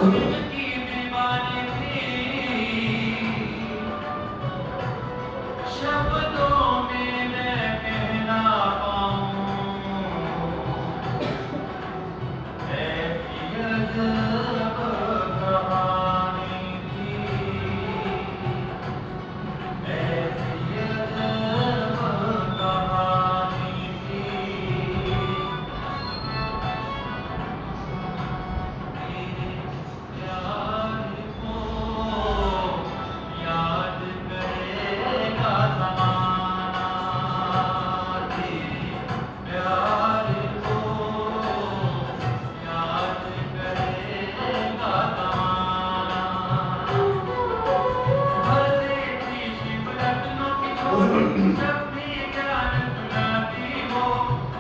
इनकी दीवानी थी, शब्दों में मैं कह ना पाऊं, ऐसी अजब कहानी थी, ऐसी अजब कहानी थी। प्यार को याद करेगा ज़माना, प्यार को याद करेगा ज़माना। भर देती शिवरत्नों की छोड़, जब भी ज्ञान सुनाती हो,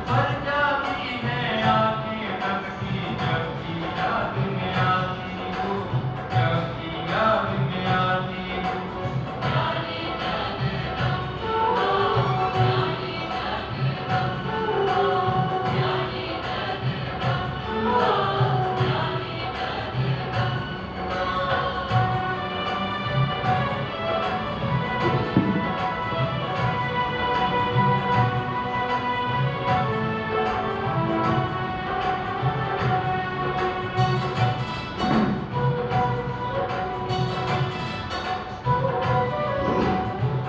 भर जाती है आँखें तब की, जब की याद में आती हो, जब की याद में आती हो।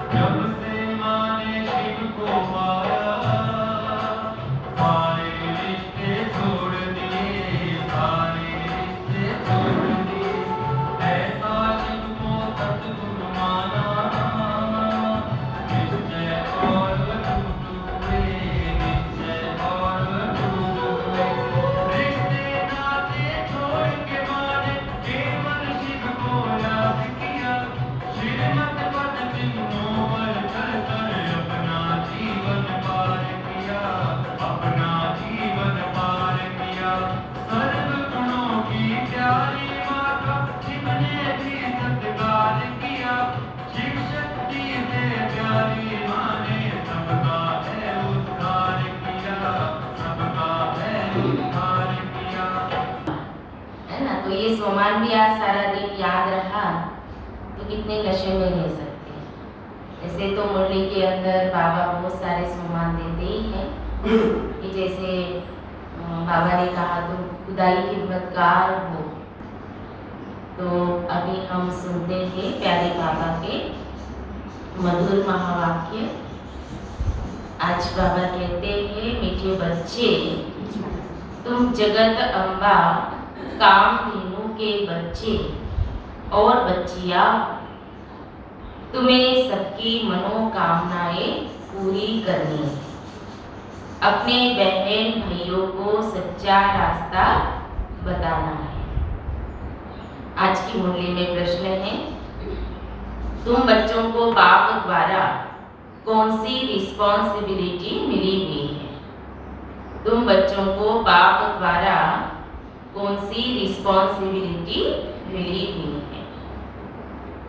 जब से माँ ने शिव को पाया, सारे रिश्ते छोड़ दिए, सारे रिश्ते छोड़ दिए। ऐसा शिव को सतगुरु माना, निश्चय और टूट हुए, निश्चय और टूट हुए। रिश्ते नाते छोड़ के माँ ने केवल शिव को याद किया, श्रीमत पद चिन्हों पर चल कर अपना जीवन पार किया, अपना जीवन पार किया। सर्व गुणों की प्यारी माँ का शिव ने भी सत्कार किया, शिव शक्ति से प्यारी माँ ने सबका है उद्धार किया, सबका है उद्धार किया। है ना। तो ये सोमान भी आज सारा दिन याद रहा तो कितने नशे में रह सकते हैं। ऐसे तो मुरली के अंदर बाबा बहुत सारे सोमान देते ही हैं कि जैसे बाबा ने कहा तुम खुदाई खिदमतगार हो। तो अभी हम सुनते हैं प्यारे बाबा के मधुर महावाक्य। आज बाबा कहते हैं मीठे बच्चे तुम जगत अम्बा कामधेनु के बच्चे और बच्चिया, तुम्हें सबकी मनोकामनाएं पूरी करनी है। अपने बहन भाइयों को सच्चा रास्ता बताना है। आज की मुरली में प्रश्न है, तुम बच्चों को बाप द्वारा कौन सी रिस्पॉन्सिबिलिटी मिली हुई है? तुम बच्चों को बाप द्वारा कौन सी रिस्पॉन्सिबिलिटी मिली हुई है?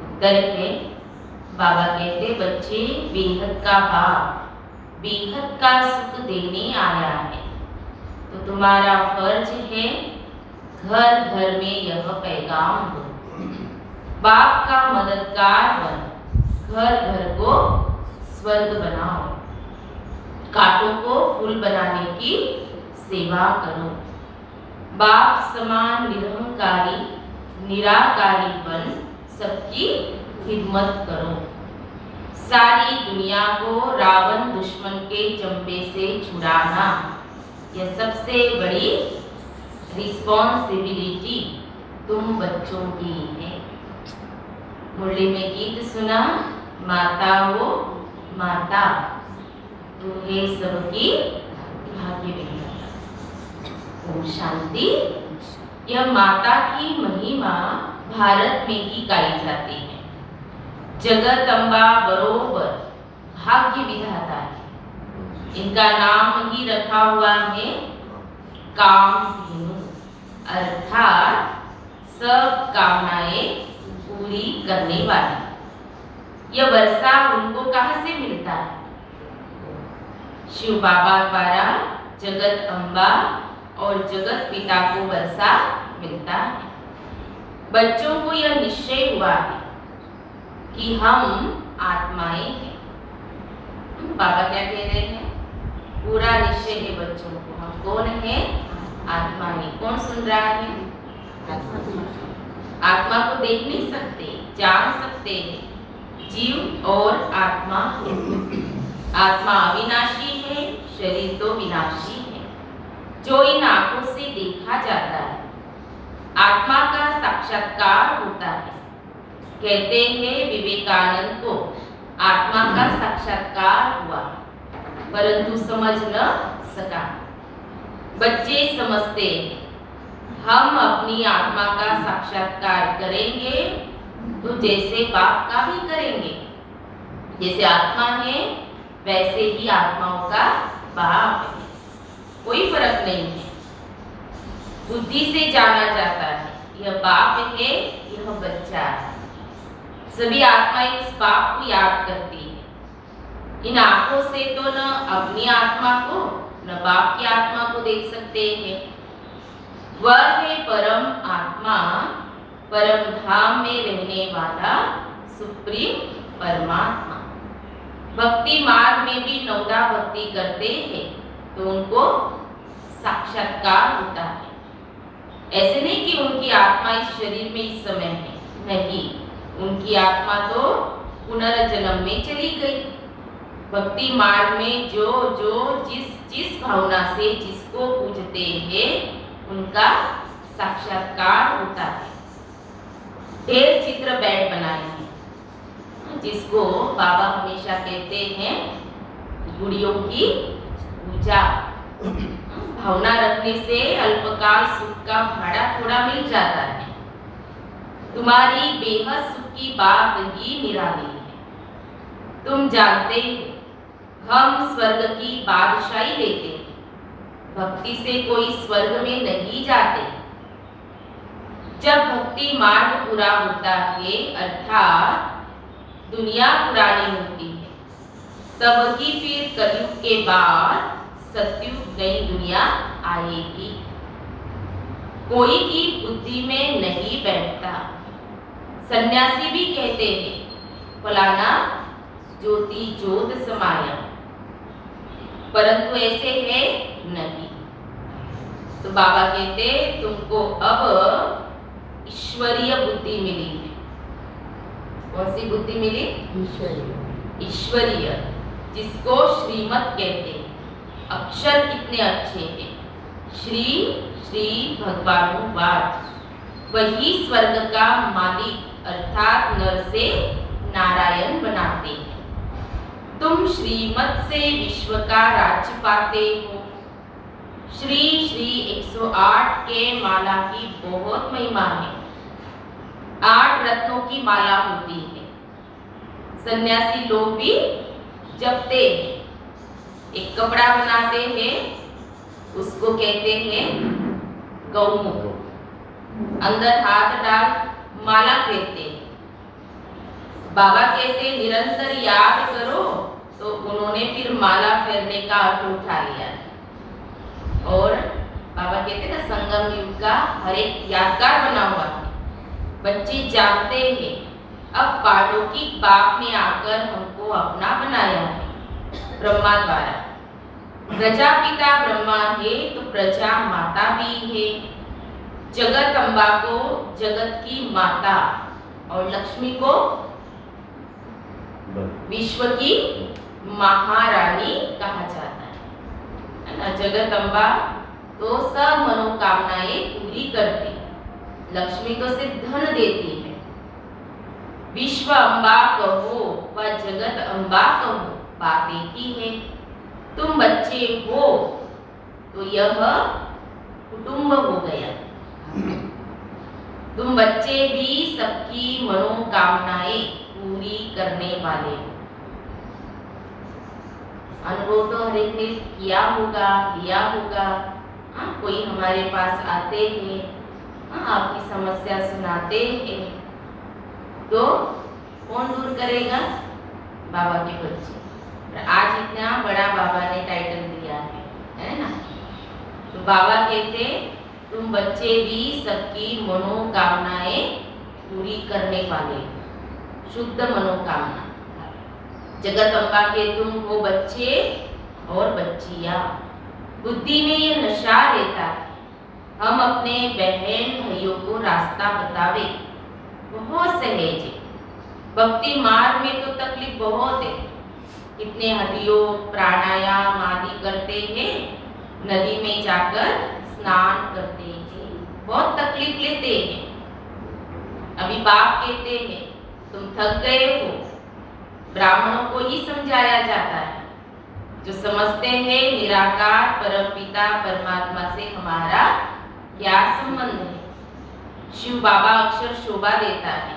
उत्तर है, बाबा कहते बच्चे बेहद का बाप बेहद का सुख देने आया है, तो तुम्हारा फर्ज है घर घर में यह पैगाम दो। बाप का मददगार बन घर घर को स्वर्ग बनाओ। कांटों को फूल बनाने की सेवा करो। बाप समान निरहंकारी निराकारी बन सबकी खिदमत करो। सारी दुनिया को रावण दुश्मन के चंबे से छुड़ाना, यह सबसे बड़ी रिस्पॉन्सिबिलिटी तुम बच्चों की है। मुरली में गीत सुना, माता हो माता, तुम्हें सबकी भाग्य विधाता। ओम शांति। यह माता की महिमा भारत में ही गाई जाती है। जगत अम्बा बरोबर भाग्य विधाता है। इनका नाम ही रखा हुआ है कामधेनु, अर्थात सब कामनाएं पूरी करने वाली। यह वर्षा उनको कहाँ से मिलता है? शिव बाबा द्वारा जगत अम्बा और जगत पिता को वर्षा मिलता है। बच्चों को यह निश्चय हुआ है कि हम आत्माएं हैं। बाबा क्या कह रहे हैं? पूरा निश्चय है बच्चों को, हम कौन है? आत्माएं। कौन सुन रहा है? आत्मा को देख नहीं सकते, जान सकते हैं। जीव और आत्मा है। आत्मा अविनाशी है, शरीर तो विनाशी है, जो इन आंखों से देखा जाता है। आत्मा का साक्षात्कार होता है। कहते हैं विवेकानंद को आत्मा का साक्षात्कार हुआ, परंतु समझ न सका। बच्चे समझते हैं हम अपनी आत्मा का साक्षात्कार करेंगे तो जैसे बाप का भी करेंगे। जैसे आत्मा है वैसे ही आत्माओं का बाप है, कोई फर्क नहीं है। बुद्धि से जाना जाता है यह बाप है, यह बच्चा है। सभी आत्माएं इस बाप को याद करती है। इन आंखों से तो न अपनी आत्मा को न बाप की आत्मा को देख सकते हैं। वह है परम आत्मा, परम धाम में रहने वाला सुप्रीम परमात्मा। भक्ति मार्ग में भी नवदा भक्ति करते हैं तो उनको साक्षात्कार होता है। ऐसे नहीं कि उनकी आत्मा इस शरीर में इस समय है, नहीं, उनकी आत्मा तो पुनर्जन्म में चली गई। भक्ति मार्ग में जो जो जिस भावना से जिसको पूजते हैं उनका साक्षात्कार होता है। ढेर चित्र बैठ बनाए हैं जिसको बाबा हमेशा कहते हैं गुड़ियों की पूजा। भावना रखने से अल्पकाल सुख का भाड़ा थोड़ा मिल जाता है। तुम्हारी बेहद सुख की बात ही निराली है। तुम जानते हो हम स्वर्ग की बादशाही लेते हैं, भक्ति से कोई स्वर्ग में नहीं जाते। जब भक्ति मार्ग पूरा होता है अर्थात दुनिया पुरानी होती है, तब ही फिर कलयुग के बाद सतयुग नई दुनिया आएगी। कोई की बुद्धि में नहीं बैठता। सन्यासी भी कहते हैं फलाना ज्योति ज्योत समाया, परंतु ऐसे है नहीं। तो बाबा कहते तुमको अब ईश्वरीय बुद्धि मिली है। कौन सी बुद्धि मिली? ईश्वरीय, जिसको श्रीमत कहते हैं। अक्षर कितने अच्छे हैं, श्री श्री भगवानुवाच। वही स्वर्ग का मालिक अर्थात नर से नारायण बनाते हैं। तुम श्रीमत से विश्व का राज्य पाते हो। श्री श्री 108 के माला की बहुत महिमा है। 8 रत्नों की माला होती है। सन्यासी लोग भी जपते हैं। एक कपड़ा बनाते हैं, उसको कहते हैं गौमुख। अंदर हाथ डाल माला फेरते हैं। बाबा कहते निरंतर याद करो, तो उन्होंने फिर माला फेरने का अर्थ उठा लिया। और बाबा कहते ना संगम युग का हर एक यादगार बना हुआ है। बच्चे जानते हैं अब पाठों की बाप ने आकर हमको अपना बनाया है ब्रह्मा द्वारा। प्रजापिता ब्रह्मा है तो प्रजा माता भी है। जगत अम्बा को जगत की माता और लक्ष्मी को विश्व की महारानी कहा जाता है ना। जगत अम्बा तो सब मनोकामनाएं पूरी करती, लक्ष्मी तो सिर्फ धन देती है। विश्व अम्बा कहो व जगत अम्बा कहो, बात एक ही है। तुम बच्चे हो तो यह कुटुंब हो गया। तुम बच्चे भी सबकी मनोकामनाएं पूरी करने वाले हो। अनुभव तो हर एक ने किया होगा, लिया होगा। हाँ, कोई हमारे पास आते हैं, हाँ, आपकी समस्या सुनाते हैं, तो कौन दूर करेगा? बाबा के बच्चे। आज इतना बड़ा बाबा ने टाइटल दिया है ना। तो बाबा कहते तुम बच्चे भी सबकी मनोकामनाएं पूरी करने वाले, शुद्ध मनोकामना। जगदम्बा के तुम हो बच्चे और बच्चियां। बुद्धि में ये नशा रहता है, हम अपने बहन भाइयों को रास्ता बतावे, बहुत सहज है। भक्ति मार्ग में तो तकलीफ बहुत है। कितने हठयोग प्राणायाम आदि करते हैं, नदी में जाकर स्नान करते हैं, बहुत तकलीफ लेते हैं। अभी बाप कहते हैं तुम थक गए हो, ब्राह्मणों को ही समझाया जाता है, जो समझते हैं निराकार परमपिता परमात्मा से हमारा क्या संबंध है। शिव बाबा अक्षर शोभा देता है,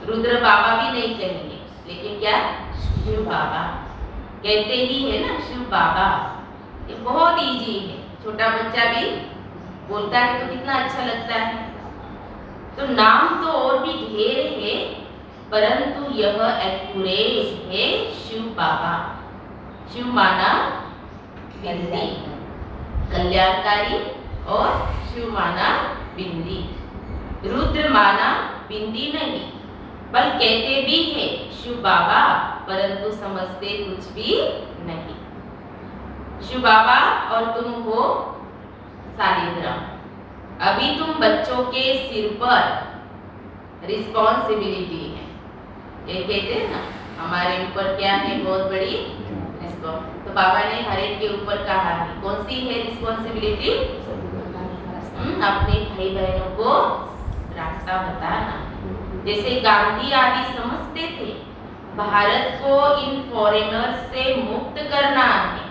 रुद्र बाबा भी नहीं कहेंगे, लेकिन क्या शिव बाबा कहते ही है ना, शिव बाबा। ये बहुत इजी है, छोटा बच्चा भी बोलता है तो कितना अच्छा लगता है। तो नाम तो और भी ढेर है, परंतु यह एक्यूरेट है शिव बाबा। शिव माना बिंदी, कल्याणकारी, और शिव माना बिंदी। रुद्र माना बिंदी नहीं, बल कहते भी है शिव बाबा, परंतु समझते कुछ भी नहीं। शिव बाबा और तुम हो शालिग्राम। अभी तुम बच्चों के सिर पर रिस्पॉन्सिबिलिटी है। ये कहते हैं ना, हमारे ऊपर क्या है, बहुत बड़ी रिस्पॉन्स। तो बाबा ने हर एक के ऊपर कहा है, कौन सी है रिस्पॉन्सिबिलिटी? अपने भाई बहनों को रास्ता बताना। जैसे गांधी आदि समझते थे भारत को इन फॉरेनर्स से मुक्त करना है,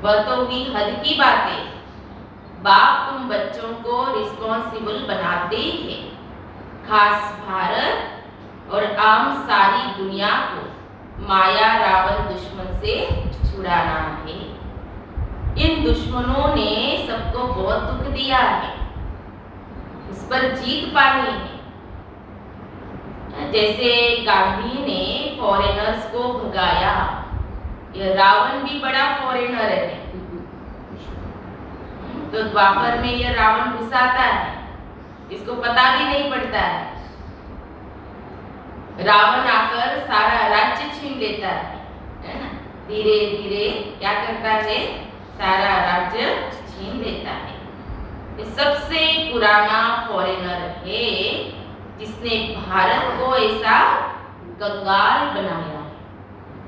वह तो हुई हद की बातें। बाप तुम बच्चों को रिस्पॉन्सिबल बनाते ही है, खास भारत और आम सारी दुनिया को माया रावण दुश्मन से छुड़ाना है। इन दुश्मनों ने सबको बहुत दुख दिया है, उस पर जीत पानी है। जैसे गांधी ने फॉरेनर्स को भगाया, यह रावण भी बड़ा फॉरेनर है। तो द्वापर में यह रावण घुसाता है, इसको पता भी नहीं पड़ता है। रावण आकर सारा राज्य छीन लेता है ना, धीरे धीरे क्या करता है, सारा राज्य छीन लेता है। ये सबसे पुराना फॉरेनर है जिसने भारत को ऐसा कंगाल बनाया है।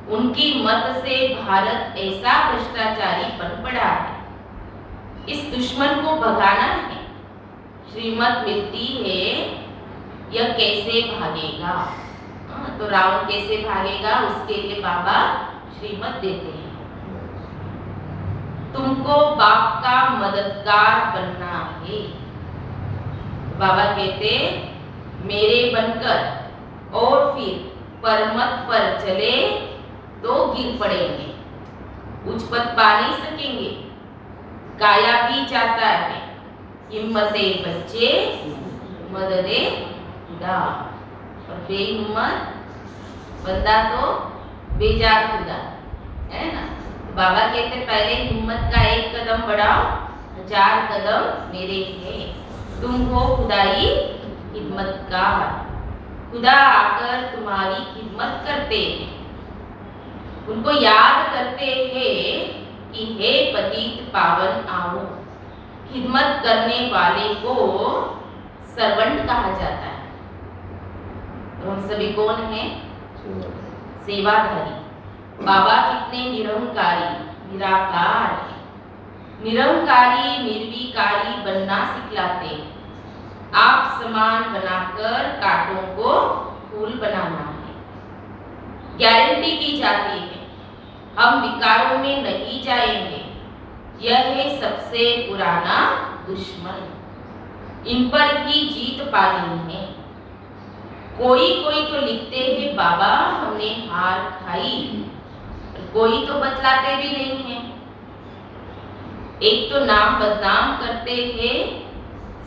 उनकी मत से भारत ऐसा भ्रष्टाचारी बन पड़ा है। इस दुश्मन को भगाना है, श्रीमत मिलती है, यह कैसे भागेगा। तो रावण कैसे भागेगा, उसके लिए बाबा श्रीमत देते हैं। तुमको बाप का मददगार बनना है। बाबा कहते मेरे बनकर और फिर परमत पर चले तो गिर पड़ेंगे, उच्च पद पा नहीं सकेंगे, गाया भी जाता है, हिम्मते बच्चे मददे खुदा। और बेहिम्मत बंदा तो बेजार खुदा, है ना। बाबा कहते पहले हिम्मत का एक कदम बढ़ाओ, 1000 कदम मेरे हैं। तुम हो खुदाई खिदमत का, खुदा आकर तुम्हारी खिदमत करते हैं। उनको याद करते हैं कि हे पतित पावन आओ। खिदमत करने वाले को सर्वेंट कहा जाता है। तो हम सभी कौन हैं? सेवाधारी। बाबा कितने निरंकारी निराकार है। निरंकारी निर्विकारी बनना सिखलाते हैं। आप समान बनाकर कांटों को फूल बनाना है। गारंटी की जाती है हम विकारों में नहीं जाएंगे। यह है सबसे पुराना दुश्मन, इन पर ही जीत पानी है। कोई कोई तो लिखते हैं बाबा हमने हार खाई, कोई तो बतलाते भी नहीं है। एक तो नाम बदनाम करते हैं,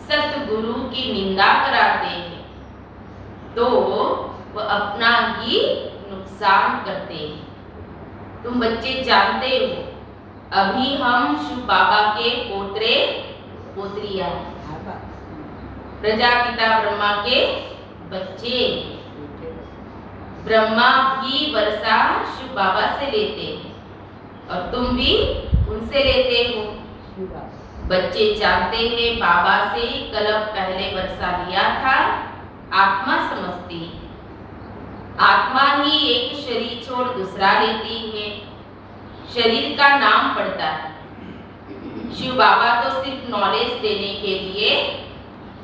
सतगुरु की निंदा कराते हैं, तो वह अपना ही नुकसान करते हैं। तुम बच्चे जानते हो अभी हम शिव बाबा के पोतरे पोतरियां हैं। प्रजापिता ब्रह्मा के बच्चे। ब्रह्मा भी वर्षा शिव बाबा से लेते हैं और तुम भी उनसे लेते हो। बच्चे जानते हैं बाबा से कल्प पहले वर्षा लिया था। आत्मा समझती है, आत्मा ही एक शरीर छोड़ दूसरा लेती है, शरीर का नाम पड़ता है। शिव बाबा तो सिर्फ नॉलेज देने के लिए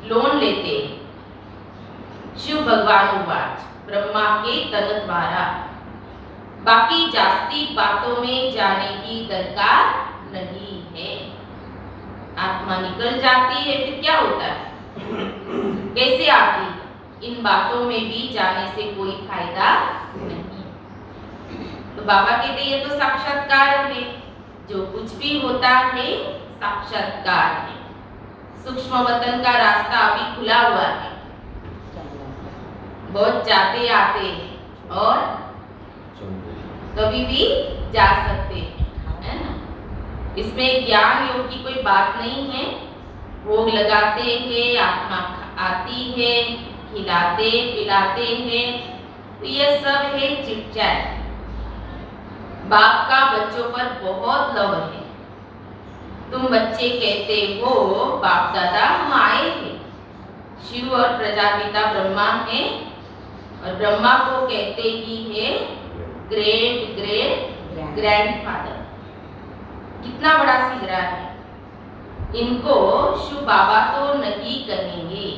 लोन लेते हैं। शिव भगवान उवाच ब्रह्मा के तन द्वारा, बाकी जास्ती बातों में जाने की दरकार नहीं है। आत्मा निकल जाती है फिर क्या होता है, कैसे आती है? इन बातों में भी जाने से कोई फायदा नहीं। तो बाबा कहते ये तो साक्षात्कार है, जो कुछ भी होता है साक्षात्कार है। सूक्ष्म वतन का रास्ता अभी खुला हुआ है, बहुत जाते आते हैं और कभी भी जा सकते हैं, है ना। इसमें ज्ञान योग की कोई बात नहीं है। भोग लगाते हैं, आत्मा आती है, खिलाते पिलाते हैं, तो ये सब है चिट-चैट। बाप का बच्चों पर बहुत लव है। तुम बच्चे कहते हो बाप दादा हम आए हैं। शिव और प्रजापिता ब्रह्मा है और ब्रह्मा को कहते ही है ग्रेट ग्रेट ग्रैंडफादर। कितना बड़ा सिजरा है। इनको शिव बाबा तो नहीं कहेंगे,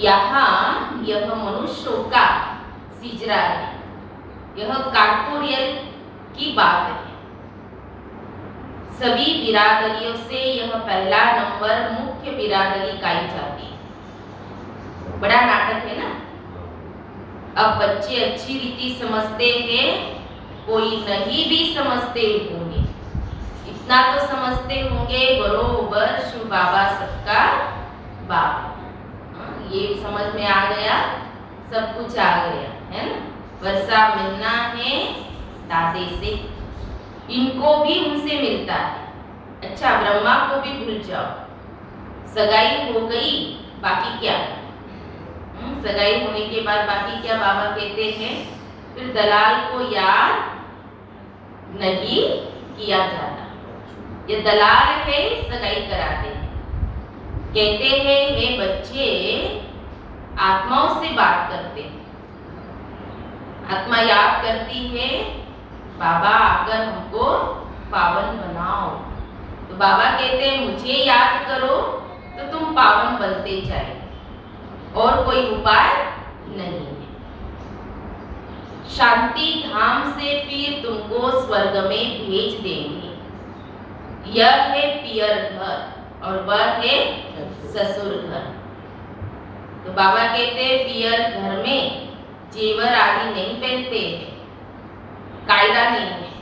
यहाँ यह मनुष्यों का सिजरा है, यह कार्पोरियल की बात है। सभी बिरादरियों से यह पहला नंबर मुख्य बिरादरी गाई जाती है। बड़ा नाटक है ना। अब बच्चे अच्छी रीति समझते हैं, कोई नहीं भी समझते होंगे। इतना तो समझते होंगे बरोबर शिव बाबा सबका बाप। ये समझ में आ गया, सब कुछ आ गया, है ना। वर्षा मिलना है दादे से, इनको भी उनसे मिलता है। अच्छा ब्रह्मा को भी भूल जाओ, सगाई हो गई बाकी क्या। सगाई होने के बाद बाकी क्या बाबा कहते हैं, फिर दलाल को याद नहीं किया जाता। ये दलाल है, सगाई कराते हैं। कहते हैं ये बच्चे आत्माओं से बात करते हैं। आत्मा याद करती है बाबा आकर हमको पावन बनाओ। तो बाबा कहते हैं मुझे याद करो तो तुम पावन बनते जाए, और कोई उपाय नहीं है। शांति धाम से फिर तुमको स्वर्ग में भेज देंगे। यह है पियर घर और वह है ससुर घर। तो बाबा कहते हैं पियर घर में जेवर आदि नहीं पहनते हैं, कायदा नहीं है।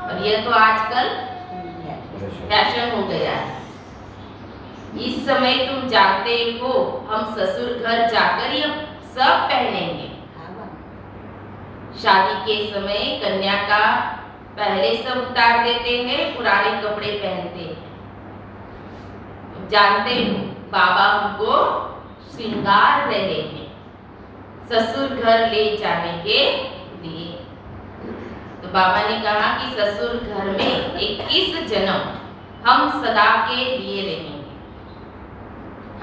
और यह तो आजकल फैशन हो गया है। इस समय तुम जानते हो हम ससुर घर जाकर ये सब पहनेंगे। शादी के समय कन्या का पहले सब उतार देते हैं, पुराने कपड़े पहनते हैं। जानते हो बाबा हमको श्रृंगार रहे हैं ससुर घर ले जाने के लिए। तो बाबा ने कहा कि ससुर घर में 21 जन्म हम सदा के लिए रहेंगे।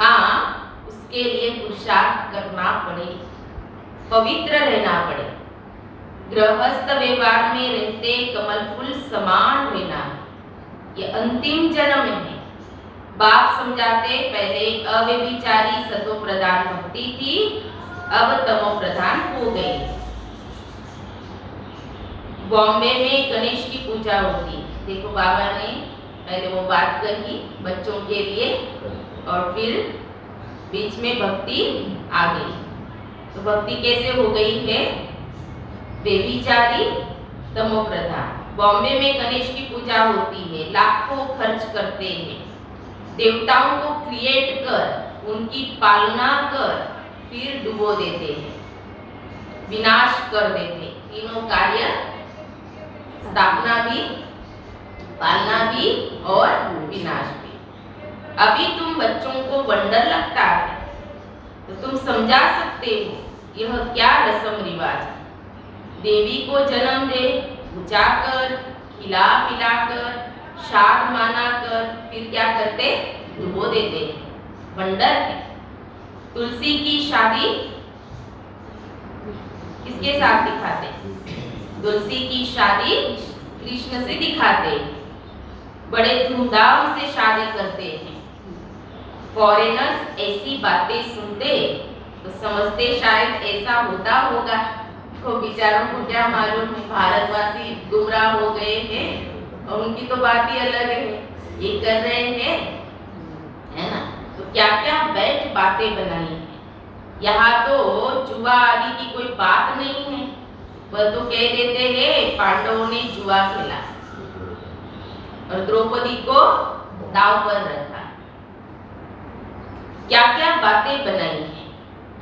हाँ, उसके लिए पुरुषार्थ करना पड़े, पवित्र रहना पड़े। गृहस्थ व्यवहार में रहते कमल फूल समान रहना है। ये अंतिम जन्म है। बाप समझाते पहले अव्यभिचारी सतो प्रधान भक्ति थी, अब तमो प्रधान हो गई। बॉम्बे में गणेश की पूजा होती है। देखो बाबा ने पहले वो बात कही बच्चों के लिए और फिर बीच में भक्ति आ गई। तो भक्ति कैसे हो गई है, व्यभिचारी तमो प्रधान। बॉम्बे में गणेश की पूजा होती है, लाखों खर्च करते हैं, देवताओं को क्रिएट कर उनकी पालना कर फिर डुबो देते हैं, विनाश कर देते। तीनों कार्य, स्थापना भी, पालना भी और विनाश भी। अभी तुम बच्चों को वंडर लगता है तो तुम समझा सकते हो यह क्या रस्म रिवाज है। देवी को जन्म दे बुझाकर खिला पिलाकर शाद मानाकर फिर क्या करते डुबो देते वंडर है। तुलसी की शादी किसके साथ दिखाते? तुलसी की शादी कृष्ण से दिखाते, बड़े धूमधाम से शादी करते हैं। फॉरेनर्स ऐसी बातें सुनते तो समझते शायद ऐसा होता होगा, तो बेचारों को क्या मालूम है, भारतवासी गुमराह हो गए हैं और उनकी तो बात ही अलग है, ये कर रहे हैं, है ना। तो क्या क्या बैठ बातें बनाई हैं। यहाँ तो जुआ आदि की कोई बात नहीं है, वह तो कह देते हैं पांडवों ने जुआ खेला और द्रौपदी को दांव पर रखा। क्या क्या बातें बनाई हैं।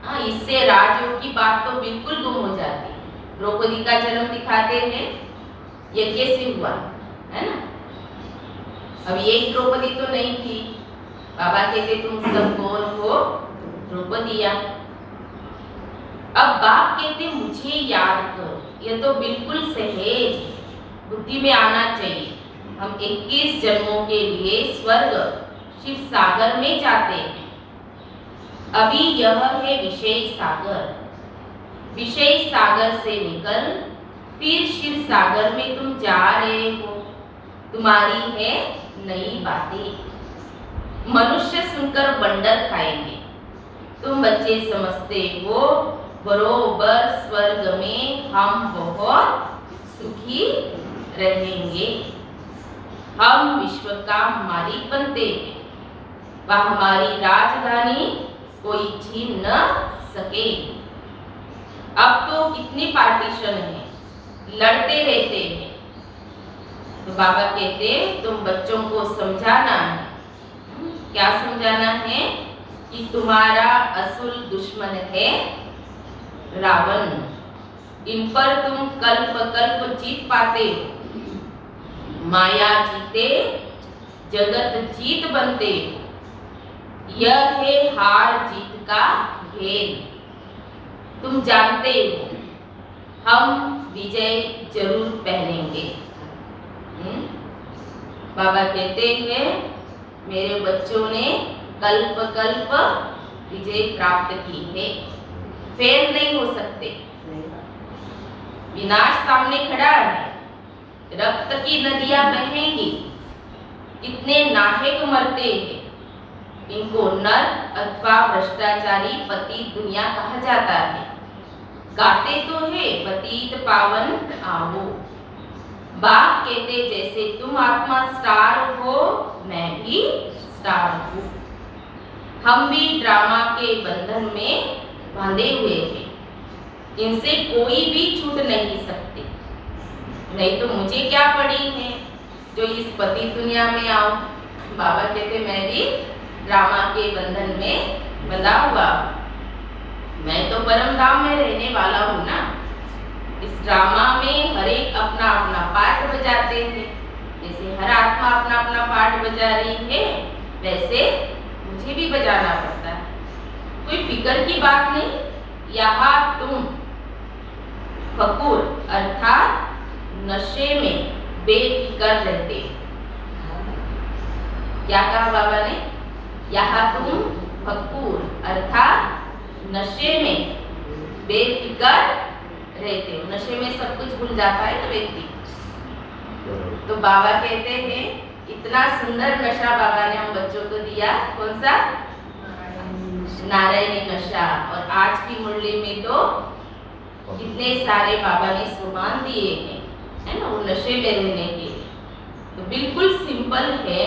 हाँ, इससे राजयोग की बात तो बिल्कुल गुम हो जाती है। द्रौपदी का जन्म दिखाते हैं, ये कैसे हुआ, है ना। अब ये द्रौपदी तो नहीं थी, बाबा कहते तुम सब कौन हो? द्रौपदिया। अब बाप कहते मुझे याद करो, ये तो बिल्कुल सहज बुद्धि में आना चाहिए। हम 21 जन्मों के लिए स्वर्ग शिव सागर में जाते हैं। अभी यह है विषय सागर, विषय सागर से निकल फिर शिव सागर में तुम जा रहे हो। तुम्हारी है नई बातें, मनुष्य सुनकर बंडर खाएंगे। तुम बच्चे समझते हो बरोबर स्वर्ग में हम बहुत सुखी रहेंगे। हम विश्व का मालिक बनते हैं, वह हमारी राजधानी कोई छीन न सके। अब तो कितनी पार्टीशन है, लड़ते रहते हैं। तो बाबा कहते तुम बच्चों को समझाना है। क्या समझाना है? कि तुम्हारा असुल दुश्मन है रावण, इन पर तुम कल्प कल्प जीत पाते हो। माया जीते जगत जीत बनते हो। यह है हार जीत का खेल। तुम जानते हो हम विजय जरूर पहनेंगे। बाबा कहते हैं मेरे बच्चों ने कल्प कल्प विजय प्राप्त की है, फेल नहीं हो सकते। विनाश सामने खड़ा है, रक्त की नदियां बहेंगी, कितने नाहक मरते हैं। इनको नर अथवा भ्रष्टाचारी पति दुनिया कहा जाता है। गाते तो है पतित पावन आओ। बाप कहते जैसे तुम आत्मा स्टार हो, मैं भी स्टार हूँ। हम भी ड्रामा के बंधन में बांधे हुए हैं, इनसे कोई भी छूट नहीं सकते। नहीं तो मुझे क्या पड़ी है जो इस पति दुनिया में आऊं। बाबा कहते मैं भी ड्रामा के बंधन में बंधा हुआ, मैं तो परम धाम में रहने वाला हूँ ना। इस ड्रामा में हर एक अपना अपना पार्ट बजाते हैं। जैसे हर आत्मा अपना अपना पार्ट बजा रही है, वैसे मुझे भी बजाना पड़ता है। कोई फिक्र की बात नहीं। यहाँ तुम फकूर अर्थात नशे में बेफिक्र रहते। क्या कहा बाबा ने? यहाँ तुम फकूर अर्थात नशे में बेफिक्र रहते हो। नशे में सब कुछ भूल जाता है ना व्यक्ति। तो बाबा कहते हैं इतना सुंदर नशा बाबा ने हम बच्चों को दिया। कौन सा? नारायणी नशा। और आज की मुरली में तो कितने सारे बाबा ने सुमान दिए हैं, है ना, वो नशे में रहने के। तो बिल्कुल सिंपल है,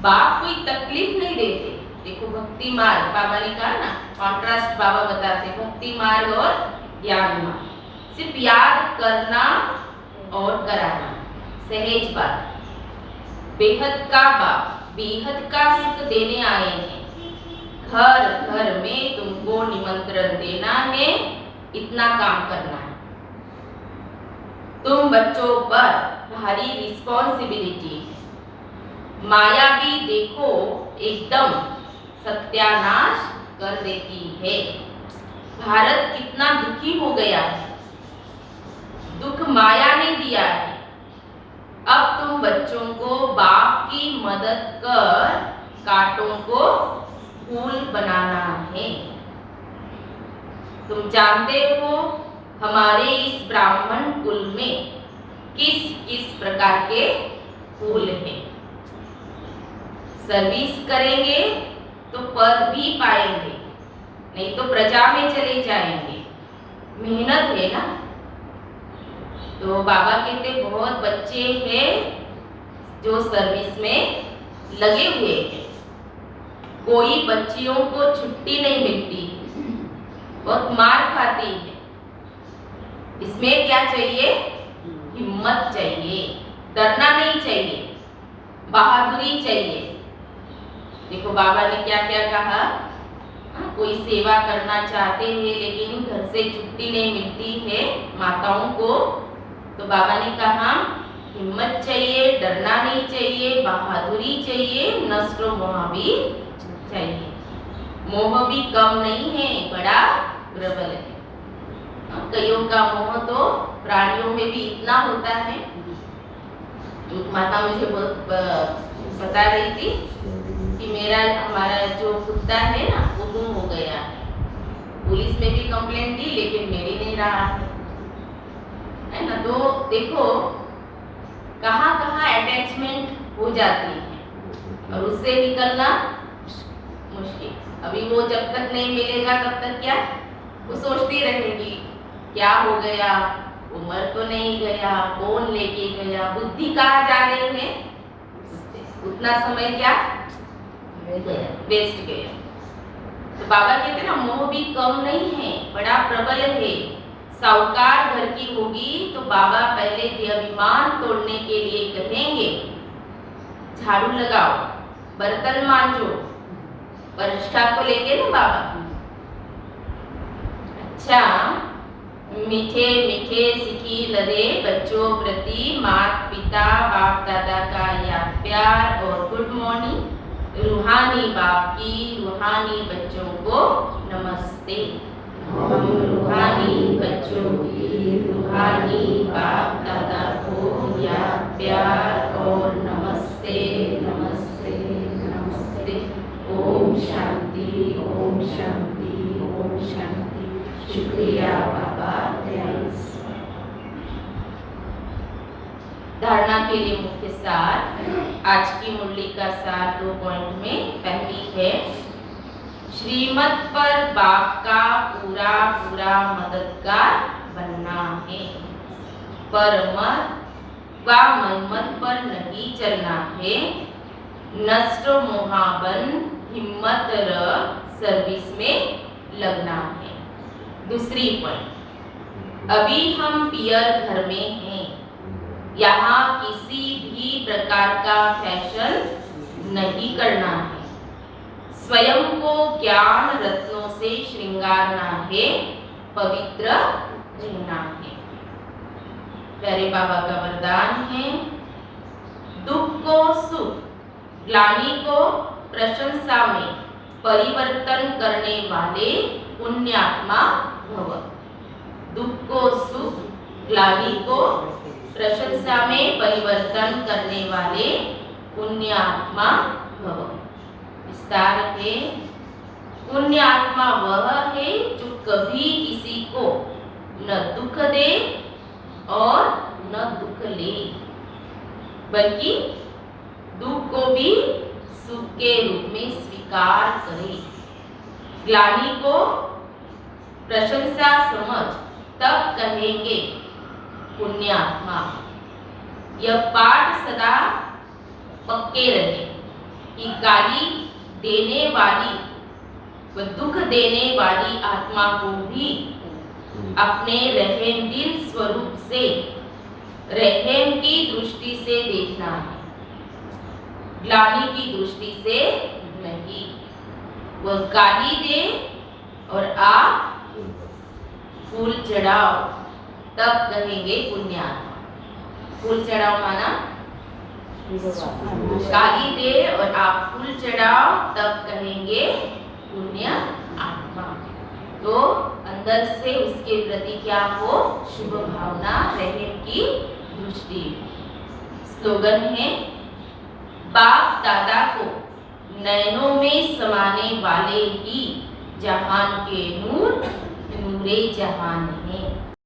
बाप कोई तकलीफ नहीं देते। देखो भक्ति मार्ग बाबा ने कहा ना, कॉन्ट्रास्ट बाबा बताते भक्ति मार्ग और ज्ञान मार्ग। सिर्फ याद करना और कराना, सहज बात। बेहद का बाप बेहद का सुख देने आए हैं। घर घर में तुमको निमंत्रण देना है, इतना काम करना है। तुम बच्चों पर भारी रिस्पॉन्सिबिलिटी है। माया भी देखो एकदम सत्यानाश कर देती है। भारत कितना दुखी हो गया है, दुख माया ने दिया है। अब तुम बच्चों को बाप की मदद कर कांटों को फूल बनाना है। तुम जानते हो हमारे इस ब्राह्मण कुल में किस किस प्रकार के फूल हैं। सर्विस करेंगे तो पद भी पाएंगे, नहीं तो प्रजा में चले जाएंगे। मेहनत है ना। तो बाबा कहते बहुत बच्चे हैं जो सर्विस में लगे हुए हैं। कोई बच्चियों को छुट्टी नहीं मिलती, बहुत मार खाती है। इसमें क्या चाहिए? हिम्मत चाहिए, डरना नहीं चाहिए, बहादुरी चाहिए। देखो बाबा ने क्या क्या कहा। कोई सेवा करना चाहते हैं लेकिन घर से छुट्टी नहीं मिलती है माताओं को, तो बाबा ने कहा हिम्मत चाहिए, डरना नहीं चाहिए, बहादुरी चाहिए, नष्ट मोह भी चाहिए। मोह भी कम नहीं है, बड़ा प्रबल है। कईयों का मोह तो प्राणियों में भी इतना होता है। एक माता मुझे बहुत बता रही थी कि हमारा जो कुत्ता है ना वो गुम हो गया है। पुलिस में भी कंप्लेंट दी लेकिन मिल ही नहीं रहा है ना। तो देखो कहाँ कहाँ अटैचमेंट हो जाती है और उससे निकलना मुश्किल। अभी वो जब तक नहीं मिलेगा तब तक क्या वो सोचती रहेगी क्या हो गया, उम्र तो नहीं गया, कौन लेके गया, बुद्धि कहाँ जा रही है, उतना समय क्या वेस्ट गया। तो बाबा कहते ना मोह भी कम नहीं है, बड़ा प्रबल है। साहूकार घर की होगी तो बाबा पहले अभिमान तोड़ने के लिए कहेंगे झाड़ू लगाओ, बर्तन मांजो, प्रतिष्ठा को लेके ना बाबा। अच्छा, मीठे मीठे सिखी लदे बच्चों प्रति माता पिता बाप दादा का याद प्यार और गुड मॉर्निंग। रूहानी बाप की रूहानी बच्चों को नमस्ते। हम रूहानी बच्चों की रूहानी बाप दादा को याद प्यार और नमस्ते नमस्ते नमस्ते। ओम शांति ओम शांति ओम शांति। शुक्रिया बाबा। धारणा के लिए मुख्य सार। आज की मुरली का सार 2 पॉइंट में पहली है श्रीमत पर बाप का पूरा पूरा मददगार बनना है। पर मत व मनमत पर नहीं चलना है। नष्ट मोहाबन हिम्मत र सर्विस में लगना है। दूसरी पॉइंट, अभी हम पियर घर में हैं। यहाँ किसी भी प्रकार का फैशन नहीं करना है। स्वयं को ज्ञान रत्नों से श्रृंगारना है, पवित्र रहना है। प्यारे बाबा का वरदान है दुख को सुख, ग्लानि को प्रशंसा में परिवर्तन करने वाले पुण्यात्मा भव। दुख को सुख, ग्लानि को प्रशंसा में परिवर्तन करने वाले पुण्यात्मा भव। विस्तार है पुण्यात्मा वह है जो कभी किसी को न दुख दे और न दुख ले, बल्कि दुख को भी सुख के रूप में स्वीकार करे। ग्लानि को प्रशंसा समझ तब कहेंगे पुण्यात्मा। यह पाठ सदा पक्के रहे कि गाली देने वाली व दुख देने वाली आत्मा को भी अपने रहम दिल स्वरूप से रहम की दृष्टि से देखना है, ग्लानि की दृष्टि से नहीं। वह गाली दे और आप फूल चढ़ाओ तब कहेंगे पुण्यात्मा। फूल चढ़ाओ माना गाली दे और आप फूल चढ़ाओ तब कहेंगे पुण्य आत्मा। तो अंदर से उसके प्रति क्या हो, शुभ भावना, रहम की दृष्टि। स्लोगन है, बाप दादा को नैनों में समाने वाले ही जहान के नूर, नूरे जहान है।